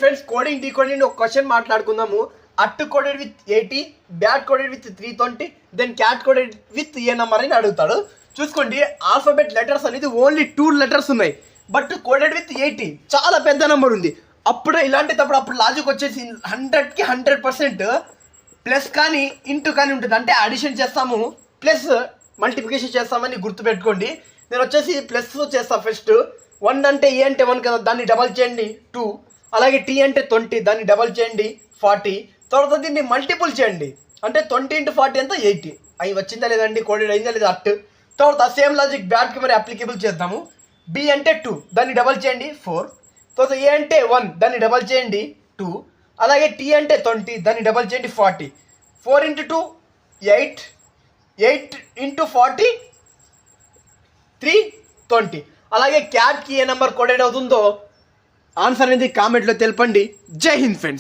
Friends, coding decoding ఒక question మాట్లాడుకుందాము. At coded with 80, bat coded with 320, then cat coded with ఏ number అని అడుగుతాడు. చూసుకోండి, ఆల్ఫాబెట్ లెటర్స్ అనేది ఓన్లీ 2 లెటర్స్ ఉన్నాయి, బట్ కోడెడ్ విత్ 80 చాలా పెద్ద నెంబర్ ఉంది. అప్పుడు అప్పుడు లాజిక్ వచ్చేసి 100కి 100% ప్లస్ కానీ ఇంటూ కానీ ఉంటుంది. అంటే అడిషన్ చేస్తాము ప్లస్ మల్టిప్లికేషన్ చేస్తామని గుర్తుపెట్టుకోండి. నేను వచ్చేసి ప్లస్ చేస్తాను. ఫస్ట్ 1 అంటే ఏ అంటే 1 కదా, దాన్ని డబల్ చేయండి 2. అలాగే టీ అంటే 20, దాన్ని డబల్ చేయండి 40. తర్వాత దీన్ని మల్టిపుల్ చేయండి, అంటే 20 × 40 ఎంత 80. అవి వచ్చిందా లేదండి, కోడెడ్ అయిందా లేదా అట్. తర్వాత సేమ్ లాజిక్ బ్యాట్కి మరి అప్లికేబుల్ చేద్దాము. బి అంటే 2, దాన్ని డబల్ చేయండి 4. తర్వాత ఏ అంటే 1, దాన్ని డబల్ చేయండి 2. అలాగే టీ అంటే 20, దాన్ని డబల్ చేయండి 40. 4 × 2 8, 8 × 40 320. అలాగే క్యాట్కి ఏ నెంబర్ కోడెడ్ అవుతుందో ఆన్సర్ అనేది కామెంట్లో తెలపండి. జై హింద్ ఫ్రెండ్స్.